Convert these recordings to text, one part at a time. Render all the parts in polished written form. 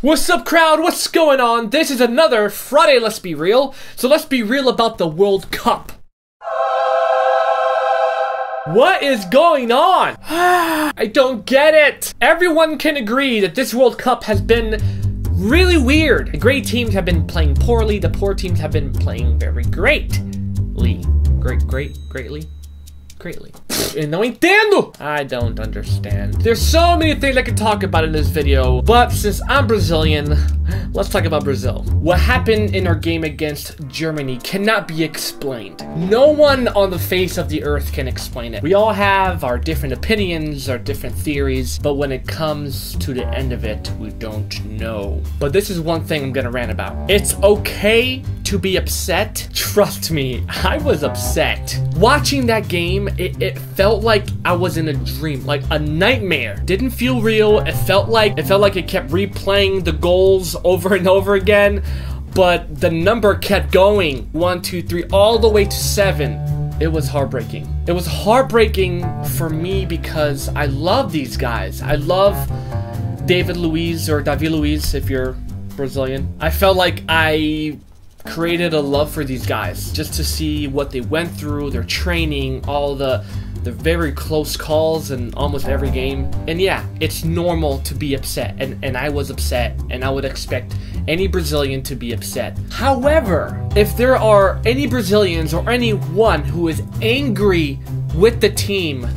What's up, crowd? What's going on? This is another Friday Let's Be Real. So let's be real about the World Cup. What is going on? I don't get it. Everyone can agree that this World Cup has been really weird. The great teams have been playing poorly. The poor teams have been playing very greatly. Greatly. No entiendo! I don't understand. There's so many things I could talk about in this video, but since I'm Brazilian, let's talk about Brazil. What happened in our game against Germany cannot be explained. No one on the face of the earth can explain it. We all have our different opinions, our different theories, but when it comes to the end of it, we don't know. But this is one thing I'm gonna rant about. It's okay to be upset. Trust me, I was upset. Watching that game, it felt like I was in a dream, like a nightmare. Didn't feel real. It felt like it kept replaying the goals over and over again, but the number kept going. 1, 2, 3, all the way to 7. It was heartbreaking. It was heartbreaking for me because I love these guys. I love David Luiz, or Davi Luiz if you're Brazilian. I felt like I created a love for these guys just to see what they went through, their training, all the very close calls in almost every game. And yeah, it's normal to be upset, and I was upset, and I would expect any Brazilian to be upset. However, if there are any Brazilians or anyone who is angry with the team,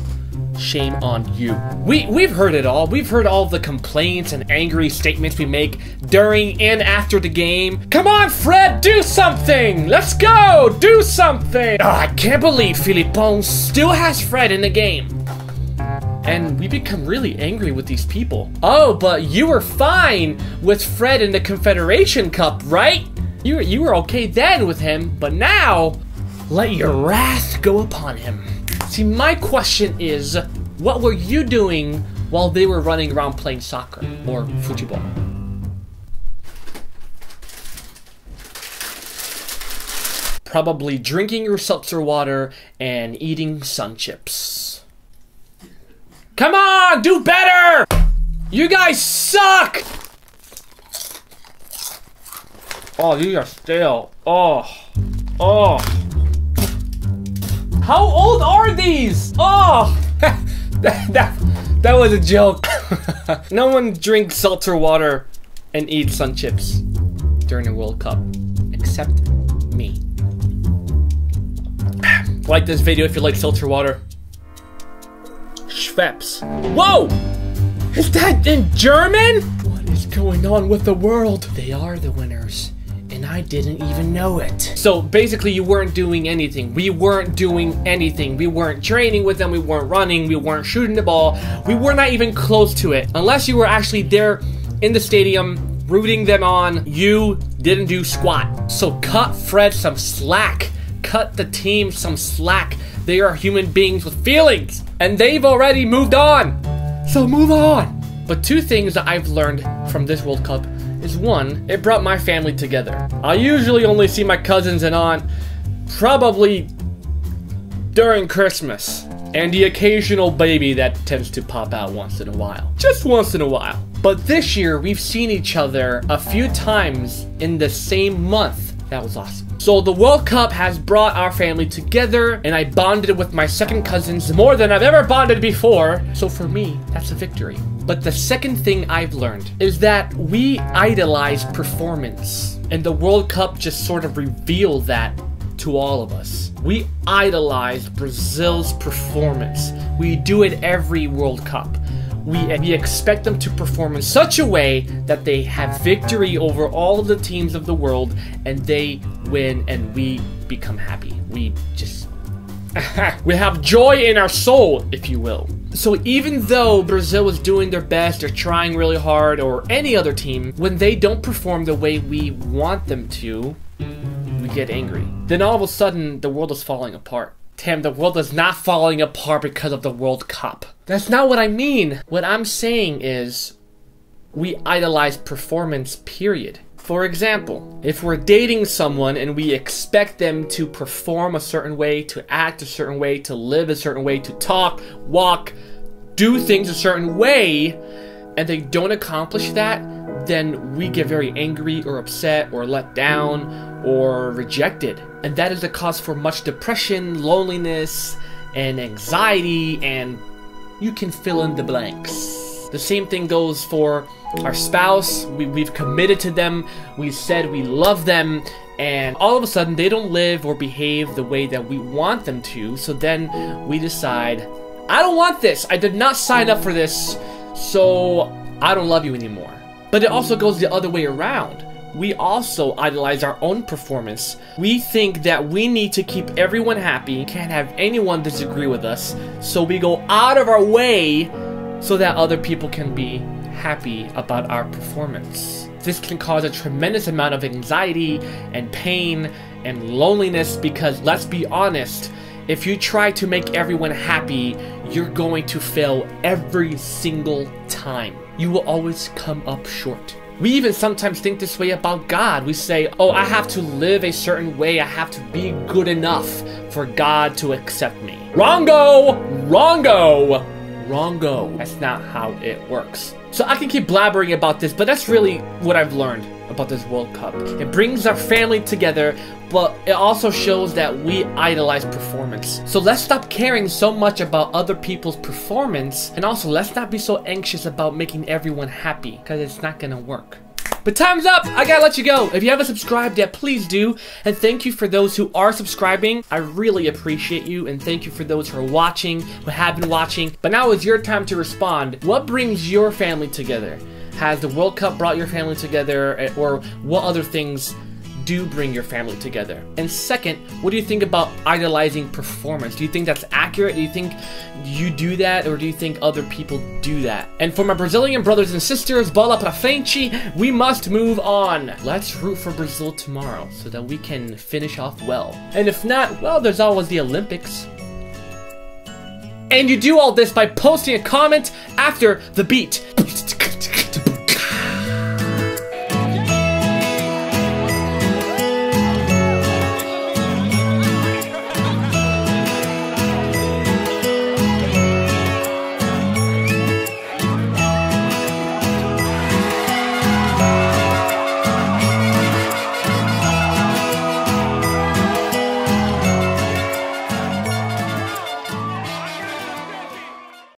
shame on you. We've heard it all. We've heard all the complaints and angry statements we make during and after the game. Come on, Fred, do something! Let's go! Do something! Oh, I can't believe Filipão still has Fred in the game. And we become really angry with these people. Oh, but you were fine with Fred in the Confederation Cup, right? You were okay then with him, but now, let your wrath go upon him. See, my question is, what were you doing while they were running around playing soccer or football? Probably drinking your seltzer water and eating sun chips. Come on, do better! You guys suck! Oh, you are stale. Oh. How old are these? Oh, that was a joke. No one drinks seltzer water and eats sun chips during the World Cup, except me. Like this video if you like seltzer water. Schweppes. Whoa! Is that in German? What is going on with the world? They are the winners. And I didn't even know it. So basically you weren't doing anything. We weren't doing anything. We weren't training with them. We weren't running. We weren't shooting the ball. We were not even close to it. Unless you were actually there in the stadium rooting them on, you didn't do squat. So cut Fred some slack. Cut the team some slack. They are human beings with feelings. And they've already moved on. So move on. But two things that I've learned from this World Cup is one, it brought my family together. I usually only see my cousins and aunt probably during Christmas, and the occasional baby that tends to pop out once in a while. Just once in a while. But this year, we've seen each other a few times in the same month. That was awesome. So the World Cup has brought our family together, and I bonded with my second cousins more than I've ever bonded before. So for me, that's a victory. But the second thing I've learned is that we idolize performance, and the World Cup just sort of revealed that to all of us. We idolize Brazil's performance. We do it every World Cup. We expect them to perform in such a way that they have victory over all of the teams of the world, and they win, and we become happy. We just... we have joy in our soul, if you will. So even though Brazil is doing their best or trying really hard, or any other team, when they don't perform the way we want them to, we get angry. Then all of a sudden, the world is falling apart. Tim, the world is not falling apart because of the World Cup. That's not what I mean. What I'm saying is, we idolize performance, period. For example, if we're dating someone and we expect them to perform a certain way, to act a certain way, to live a certain way, to talk, walk, do things a certain way, and they don't accomplish that, then we get very angry or upset or let down or rejected. And that is a cause for much depression, loneliness, and anxiety, and you can fill in the blanks. The same thing goes for our spouse. We've committed to them, we said we love them, and all of a sudden they don't live or behave the way that we want them to, so then we decide, I don't want this, I did not sign up for this, so I don't love you anymore. But it also goes the other way around. We also idolize our own performance. We think that we need to keep everyone happy, can't have anyone disagree with us, so we go out of our way so that other people can be happy about our performance. This can cause a tremendous amount of anxiety and pain and loneliness because, let's be honest, if you try to make everyone happy, you're going to fail every single time. You will always come up short. We even sometimes think this way about God. We say, oh, I have to live a certain way. I have to be good enough for God to accept me. Wrongo! Wrongo! Wrongo. That's not how it works. So I can keep blabbering about this, but that's really what I've learned about this World Cup. It brings our family together, but it also shows that we idolize performance. So let's stop caring so much about other people's performance, and also let's not be so anxious about making everyone happy, because it's not gonna work. But time's up! I gotta let you go. If you haven't subscribed yet, please do. And thank you for those who are subscribing. I really appreciate you. And thank you for those who are watching, who have been watching. But now is your time to respond. What brings your family together? Has the World Cup brought your family together? Or what other things do bring your family together? And second, what do you think about idolizing performance? Do you think that's accurate? Do you think you do that, or do you think other people do that? And for my Brazilian brothers and sisters, bola pra frente, we must move on. Let's root for Brazil tomorrow so that we can finish off well. And if not, well, there's always the Olympics. And you do all this by posting a comment after the beat.